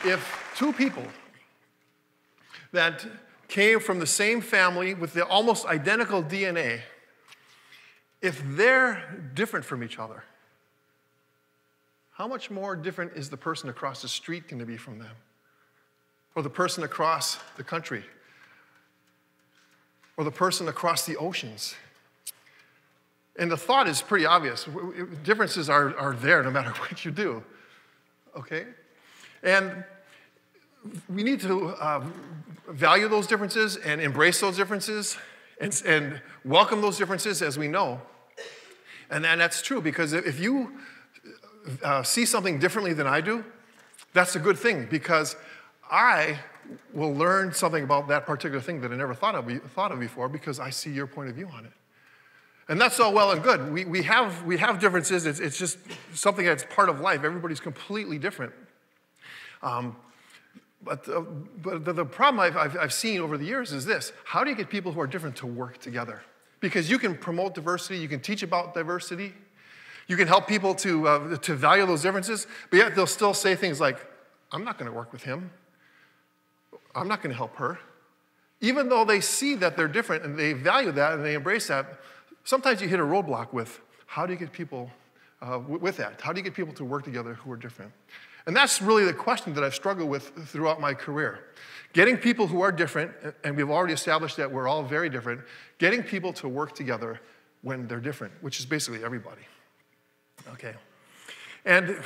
if two people that came from the same family with the almost identical DNA, if they're different from each other, how much more different is the person across the street going to be from them? Or the person across the country? Or the person across the oceans? And the thought is pretty obvious. Differences are there no matter what you do, okay? And we need to value those differences and embrace those differences and welcome those differences as we know. And that's true, because if you see something differently than I do, that's a good thing, because I will learn something about that particular thing that I never thought of before, because I see your point of view on it. And that's all well and good. We have differences. It's just something that's part of life. Everybody's completely different. But the problem I've seen over the years is this: how do you get people who are different to work together? Because you can promote diversity, you can teach about diversity, you can help people to value those differences, but yet they'll still say things like, "I'm not going to work with him. I'm not going to help her." Even though they see that they're different and they value that and they embrace that, sometimes you hit a roadblock with how do you get people with that? How do you get people to work together who are different? And that's really the question that I've struggled with throughout my career. Getting people who are different, and we've already established that we're all very different, getting people to work together when they're different, which is basically everybody. Okay. And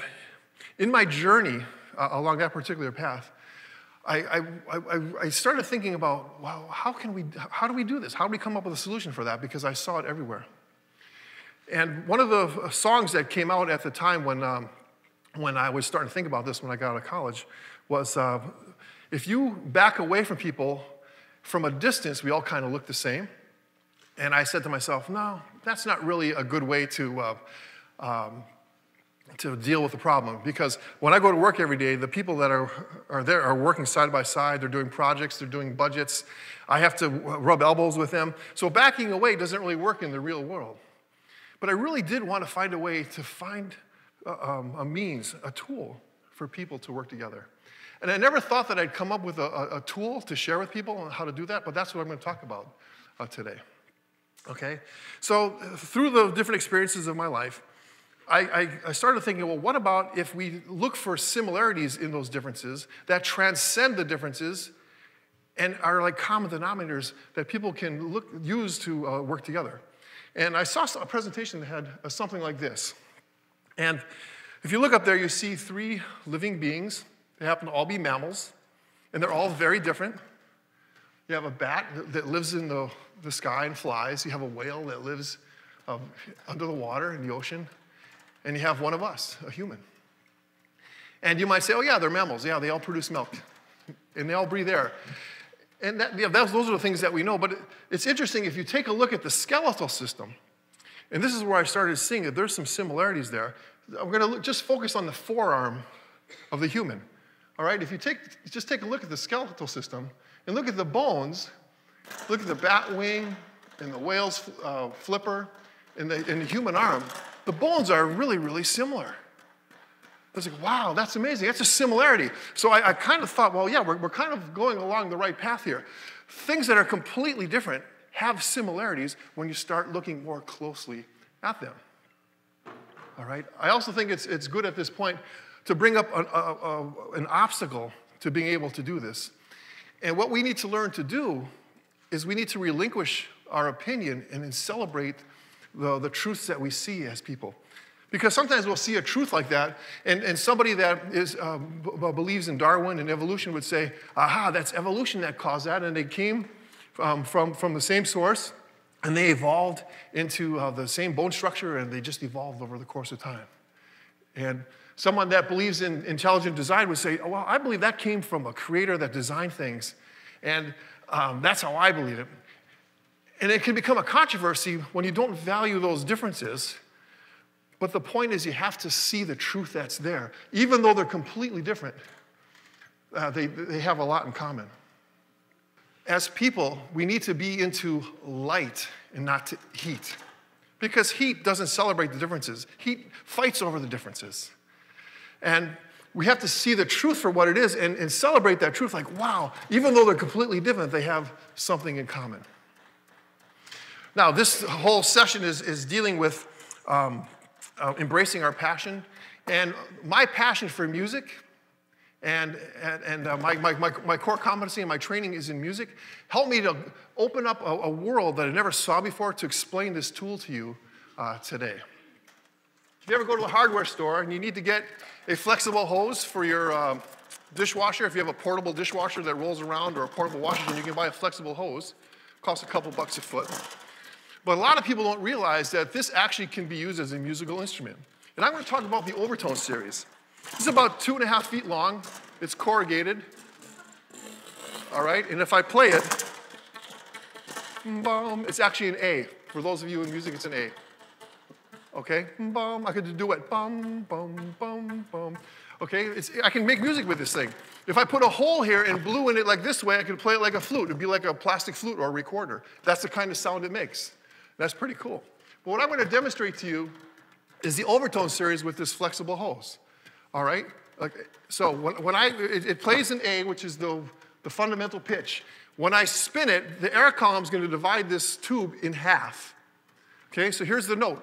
in my journey along that particular path, I started thinking about, wow, how do we do this? How do we come up with a solution for that? Because I saw it everywhere. And one of the songs that came out at the time when I was starting to think about this when I got out of college was, if you back away from people from a distance, we all kind of look the same. And I said to myself, no, that's not really a good way to deal with the problem. Because when I go to work every day, the people that are there are working side by side. They're doing projects. They're doing budgets. I have to rub elbows with them. So backing away doesn't really work in the real world. But I really did want to find a way to find a means, a tool for people to work together. And I never thought that I'd come up with a tool to share with people on how to do that, but that's what I'm going to talk about today. Okay? So through the different experiences of my life, I started thinking, well, what about if we look for similarities in those differences that transcend the differences and are like common denominators that people can use to work together? And I saw a presentation that had something like this. And if you look up there, you see 3 living beings. They happen to all be mammals, and they're all very different. You have a bat that lives in the sky and flies. You have a whale that lives under the water in the ocean. And you have one of us, a human. And you might say, oh yeah, they're mammals. Yeah, they all produce milk. And they all breathe air. And those are the things that we know. But it's interesting, if you take a look at the skeletal system, and this is where I started seeing that there's some similarities there. I'm going to just focus on the forearm of the human. All right, if you just take a look at the skeletal system and look at the bones, look at the bat wing and the whale's flipper and the human arm, the bones are really, really similar. I was like, wow, that's amazing. That's a similarity. So I kind of thought, well, yeah, we're kind of going along the right path here. Things that are completely different have similarities when you start looking more closely at them. All right? I also think it's good at this point to bring up an obstacle to being able to do this. And what we need to learn to do is we need to relinquish our opinion and then celebrate the truths that we see as people. Because sometimes we'll see a truth like that, and somebody that believes in Darwin and evolution would say, aha, that's evolution that caused that, and they came from the same source, and they evolved into the same bone structure, and they just evolved over the course of time. And someone that believes in intelligent design would say, oh, well, I believe that came from a creator that designed things, and that's how I believe it. And it can become a controversy when you don't value those differences. But the point is, you have to see the truth that's there. Even though they're completely different, they have a lot in common. As people, we need to be into light and not to heat. Because heat doesn't celebrate the differences. Heat fights over the differences. And We have to see the truth for what it is and celebrate that truth like, wow, even though they're completely different, they have something in common. Now, this whole session is dealing with embracing our passion. And my passion for music and my core competency and my training is in music helped me to open up a world that I never saw before to explain this tool to you today. If you ever go to the hardware store and you need to get a flexible hose for your dishwasher, if you have a portable dishwasher that rolls around or a portable washer machine, you can buy a flexible hose. It costs a couple bucks a foot. But a lot of people don't realize that this actually can be used as a musical instrument. And I'm going to talk about the overtone series. This is about 2.5 feet long. It's corrugated. All right, and if I play it, it's actually an A. For those of you in music, it's an A. Okay, I could do duet, bum, bum, bum, bum. Okay, I can make music with this thing. If I put a hole here and blew in it like this way, I could play it like a flute. It'd be like a plastic flute or a recorder. That's the kind of sound it makes. That's pretty cool. But what I'm going to demonstrate to you is the overtone series with this flexible hose. All right? So it plays an A, which is the fundamental pitch. When I spin it, the air column is going to divide this tube in half. Okay, so here's the note.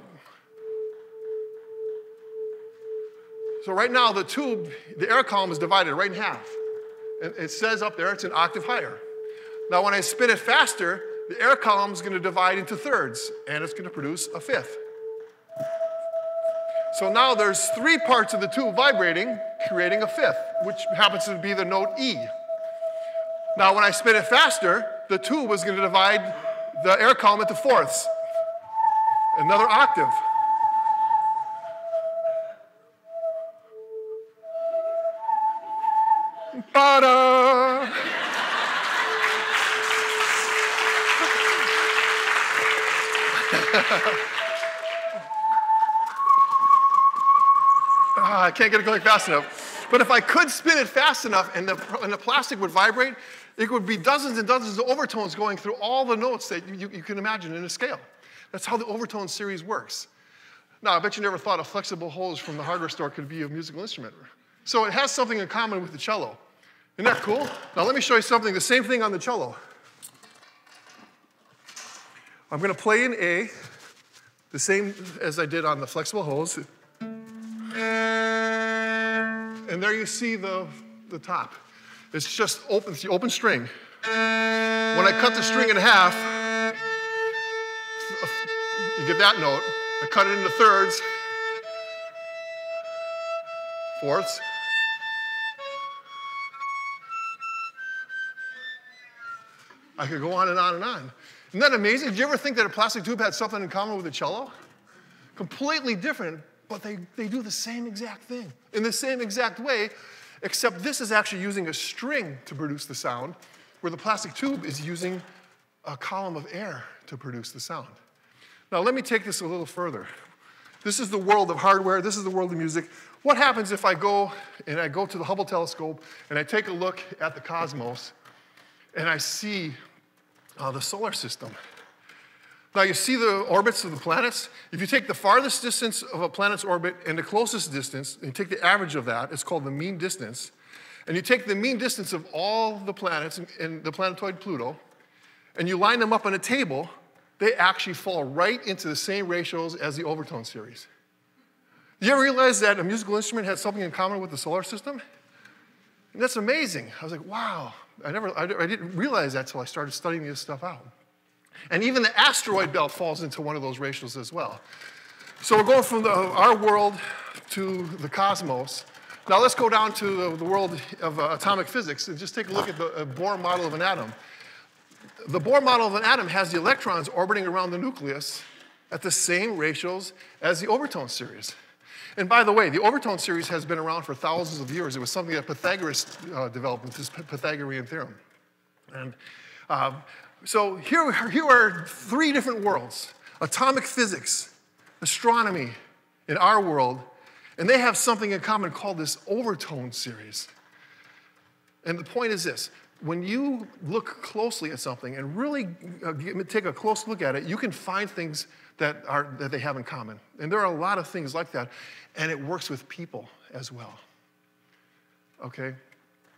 So right now, the tube, the air column is divided right in half. And it says up there it's an octave higher. Now, when I spin it faster, the air column is going to divide into thirds, and it's going to produce a fifth. So now there's 3 parts of the tube vibrating, creating a fifth, which happens to be the note E. Now, when I spin it faster, the tube is going to divide the air column into fourths, another octave. Ta-da! I can't get it going fast enough. But if I could spin it fast enough and the plastic would vibrate, it would be dozens and dozens of overtones going through all the notes that you can imagine in a scale. That's how the overtone series works. Now, I bet you never thought a flexible hose from the hardware store could be a musical instrument. So it has something in common with the cello. Isn't that cool? Now let me show you something, the same thing on the cello. I'm going to play in A, the same as I did on the flexible hose. And there you see the top. It's just open, it's the open string. When I cut the string in half, you get that note. I cut it into thirds, fourths. I could go on and on and on. Isn't that amazing? Did you ever think that a plastic tube had something in common with a cello? Completely different, but they do the same exact thing in the same exact way, except this is actually using a string to produce the sound, where the plastic tube is using a column of air to produce the sound. Now, let me take this a little further. This is the world of hardware. This is the world of music. What happens if I go to the Hubble telescope and I take a look at the cosmos and I see the solar system? Now, you see the orbits of the planets? If you take the farthest distance of a planet's orbit and the closest distance, and you take the average of that, it's called the mean distance, and you take the mean distance of all the planets in the planetoid Pluto, and you line them up on a table, they actually fall right into the same ratios as the overtone series. Did you ever realize that a musical instrument had something in common with the solar system? And that's amazing. I was like, wow. I didn't realize that until I started studying this stuff out. And even the asteroid belt falls into one of those ratios as well. So we're going from our world to the cosmos. Now let's go down to the world of atomic physics and just take a look at the Bohr model of an atom. The Bohr model of an atom has the electrons orbiting around the nucleus at the same ratios as the overtone series. And by the way, the overtone series has been around for thousands of years. It was something that Pythagoras developed with his Pythagorean theorem. And so here are 3 different worlds: atomic physics, astronomy, in our world, and they have something in common called this overtone series. And the point is this: when you look closely at something and really take a close look at it, you can find things that they have in common. And there are a lot of things like that, and it works with people as well. okay?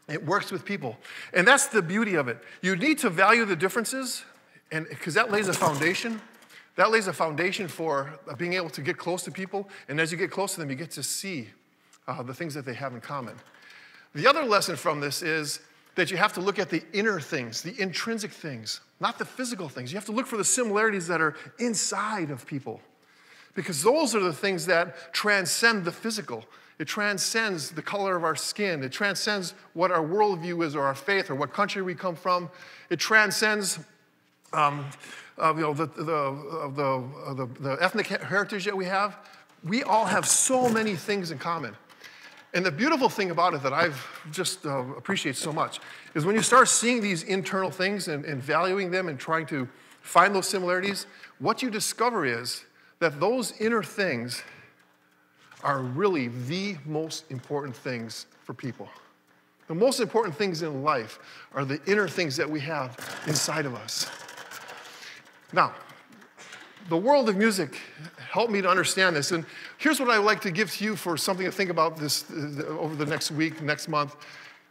It works with people. And that's the beauty of it. You need to value the differences, and because that lays a foundation. That lays a foundation for being able to get close to people, and as you get close to them, you get to see the things that they have in common. The other lesson from this is that you have to look at the inner things, the intrinsic things, not the physical things. You have to look for the similarities that are inside of people, because those are the things that transcend the physical. It transcends the color of our skin. It transcends what our worldview is or our faith or what country we come from. It transcends the ethnic heritage that we have. We all have so many things in common. And the beautiful thing about it that I've just appreciate so much is when you start seeing these internal things and valuing them and trying to find those similarities, what you discover is that those inner things are really the most important things for people. The most important things in life are the inner things that we have inside of us. Now, the world of music helped me to understand this, and here's what I would like to give to you for something to think about this over the next week, next month.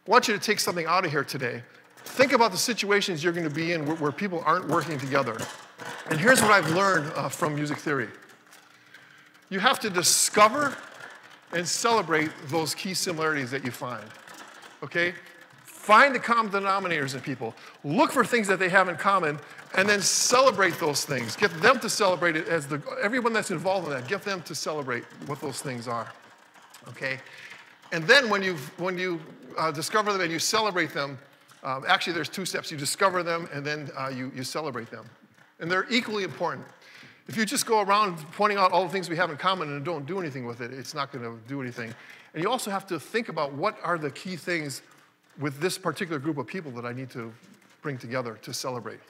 I want you to take something out of here today. Think about the situations you're going to be in where people aren't working together. And here's what I've learned from music theory. You have to discover and celebrate those key similarities that you find, okay? Find the common denominators in people. Look for things that they have in common, and then celebrate those things. Get them to celebrate it as everyone that's involved in that, get them to celebrate what those things are, okay? And then when you discover them and you celebrate them, actually there's two steps. You discover them, and then you celebrate them. And they're equally important. If you just go around pointing out all the things we have in common and don't do anything with it, it's not going to do anything. And you also have to think about what are the key things with this particular group of people that I need to bring together to celebrate.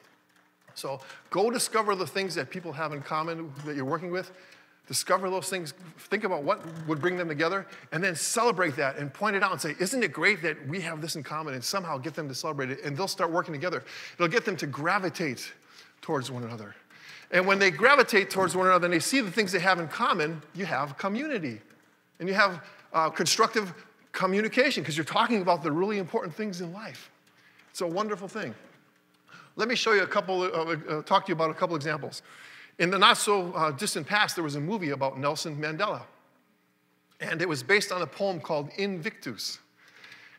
So go discover the things that people have in common that you're working with. Discover those things. Think about what would bring them together, and then celebrate that and point it out and say, isn't it great that we have this in common, and somehow get them to celebrate it, and they'll start working together. It'll get them to gravitate towards one another. And when they gravitate towards one another and they see the things they have in common, you have community. And you have constructive communication because you're talking about the really important things in life. It's a wonderful thing. Let me show you talk to you about a couple examples. In the not so distant past, there was a movie about Nelson Mandela. And it was based on a poem called Invictus,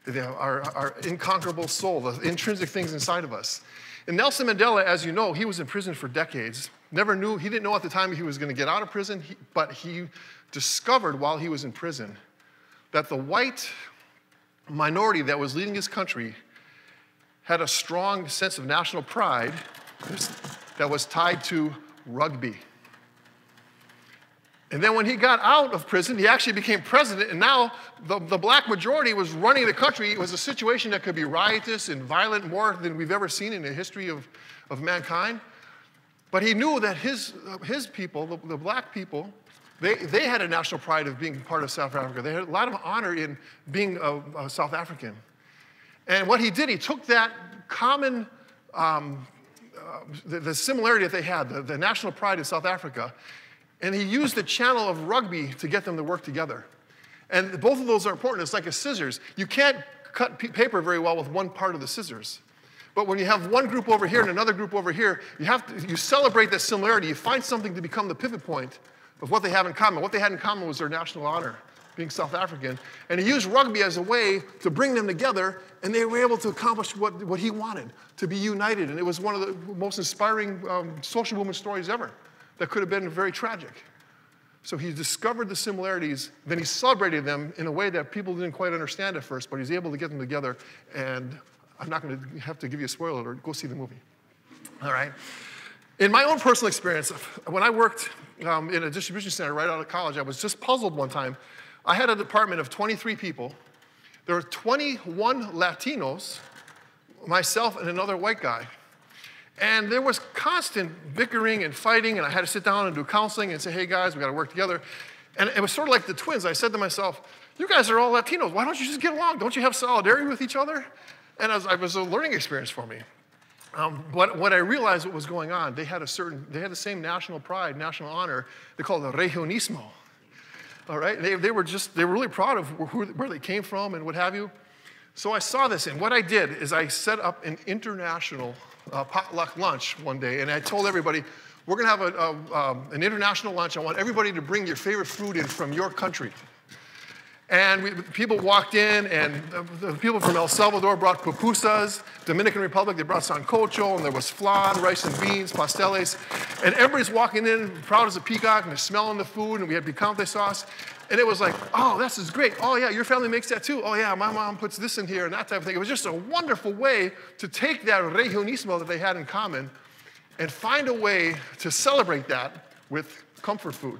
our inconquerable soul, the intrinsic things inside of us. And Nelson Mandela, as you know, he was in prison for decades. He didn't know at the time he was going to get out of prison, but he discovered while he was in prison that the white minority that was leading his country had a strong sense of national pride that was tied to rugby. And then when he got out of prison, he actually became president, and now the black majority was running the country. It was a situation that could be riotous and violent, more than we've ever seen in the history of mankind. But he knew that his people, the black people, they had a national pride of being part of South Africa. They had a lot of honor in being a South African. And what he did, he took that common, the similarity that they had, the national pride in South Africa, and he used the channel of rugby to get them to work together. And both of those are important. It's like a scissors. You can't cut paper very well with one part of the scissors. But when you have one group over here and another group over here, you celebrate that similarity. You find something to become the pivot point of what they have in common. What they had in common was their national honor, being South African. And he used rugby as a way to bring them together, and they were able to accomplish what he wanted, to be united. And it was one of the most inspiring social movement stories ever that could have been very tragic. So he discovered the similarities, then he celebrated them in a way that people didn't quite understand at first, but he's able to get them together, and I'm not going to have to give you a spoiler alert. Go see the movie. All right? In my own personal experience, when I worked in a distribution center right out of college, I was just puzzled one time. I had a department of 23 people. There were 21 Latinos, myself and another white guy. And there was constant bickering and fighting, and I had to sit down and do counseling and say, hey guys, we got to work together. And it was sort of like the twins. I said to myself, you guys are all Latinos. Why don't you just get along? Don't you have solidarity with each other? And it was a learning experience for me. But what I realized what was going on, they had the same national pride, national honor. They called it regionismo. All right? They were really proud of where they came from and what have you. So I saw this, and what I did is I set up an international potluck lunch one day, and I told everybody, we're going to have an international lunch. I want everybody to bring your favorite food in from your country. And people walked in, and the people from El Salvador brought pupusas. Dominican Republic, they brought sancocho, and there was flan, rice and beans, pasteles. And everybody's walking in, proud as a peacock, and they're smelling the food, and we had picante sauce. And it was like, oh, this is great. Oh, yeah, your family makes that too. Oh, yeah, my mom puts this in here, and that type of thing. It was just a wonderful way to take that regionismo that they had in common and find a way to celebrate that with comfort food.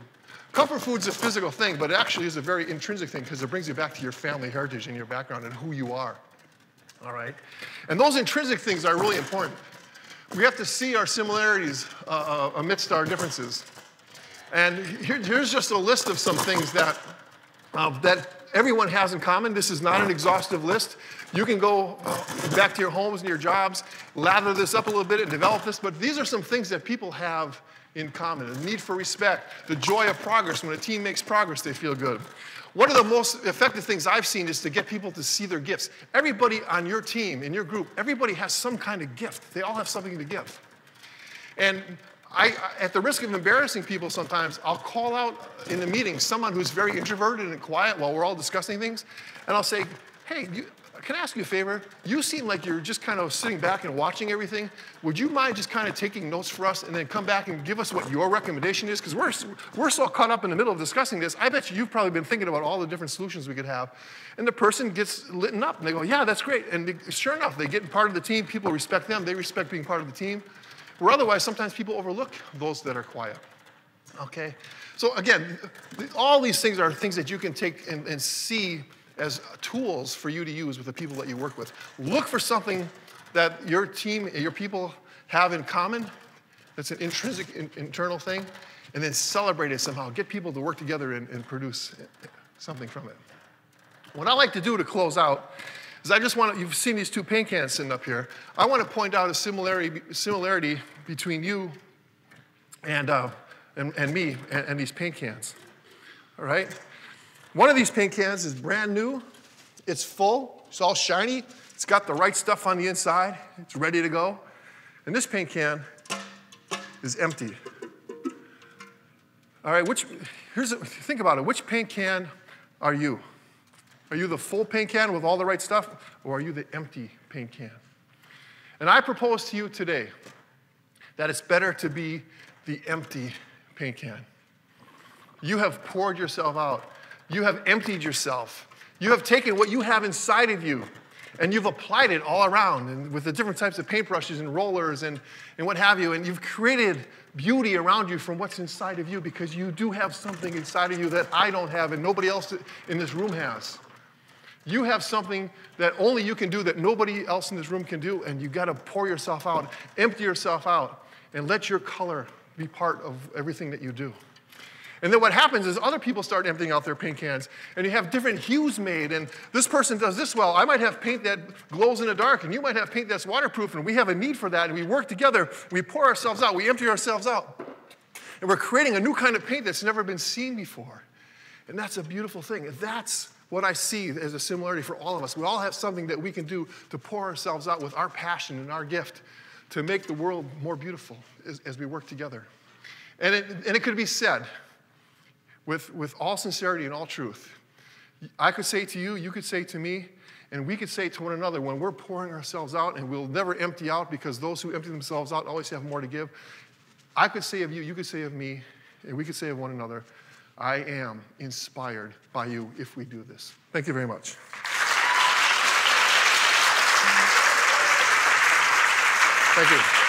Comfort food's a physical thing, but it actually is a very intrinsic thing because it brings you back to your family heritage and your background and who you are, all right? And those intrinsic things are really important. We have to see our similarities amidst our differences. And here's just a list of some things that everyone has in common. This is not an exhaustive list. You can go back to your homes and your jobs, lather this up a little bit and develop this, but these are some things that people have in common. The need for respect, the joy of progress. When a team makes progress, they feel good. One of the most effective things I've seen is to get people to see their gifts. Everybody on your team, in your group, everybody has some kind of gift. They all have something to give. And at the risk of embarrassing people sometimes, I'll call out in a meeting someone who's very introverted and quiet while we're all discussing things, and I'll say, hey, can I ask you a favor? You seem like you're just kind of sitting back and watching everything. Would you mind just kind of taking notes for us and then come back and give us what your recommendation is? Because we're so caught up in the middle of discussing this, I bet you've probably been thinking about all the different solutions we could have. And the person gets lit up, and they go, yeah, that's great. And sure enough, they get part of the team. People respect them. They respect being part of the team. Where otherwise, sometimes people overlook those that are quiet, okay? So again, all these things are things that you can take and see as tools for you to use with the people that you work with. Look for something that your team, your people have in common, that's an intrinsic, internal thing, and then celebrate it somehow. Get people to work together and produce something from it. What I like to do to close out is I just want to, you've seen these two paint cans sitting up here. I want to point out a similarity between you and me and these paint cans, all right? One of these paint cans is brand new. It's full. It's all shiny. It's got the right stuff on the inside. It's ready to go. And this paint can is empty. All right, think about it. Which paint can are you? Are you the full paint can with all the right stuff, or are you the empty paint can? And I propose to you today that it's better to be the empty paint can. You have poured yourself out. You have emptied yourself. You have taken what you have inside of you, and you've applied it all around, and with the different types of paintbrushes and rollers and what have you, and you've created beauty around you from what's inside of you, because you do have something inside of you that I don't have and nobody else in this room has. You have something that only you can do that nobody else in this room can do, and you've got to pour yourself out, empty yourself out, and let your color be part of everything that you do. And then what happens is other people start emptying out their paint cans, and you have different hues made, and this person does this well. I might have paint that glows in the dark, and you might have paint that's waterproof, and we have a need for that, and we work together. We pour ourselves out. We empty ourselves out. And we're creating a new kind of paint that's never been seen before. And that's a beautiful thing. That's what I see as a similarity for all of us. We all have something that we can do to pour ourselves out with our passion and our gift to make the world more beautiful as we work together. And it could be said with all sincerity and all truth. I could say to you, you could say to me, and we could say to one another when we're pouring ourselves out, and we'll never empty out because those who empty themselves out always have more to give. I could say of you, you could say of me, and we could say of one another, I am inspired by you if we do this. Thank you very much. Thank you.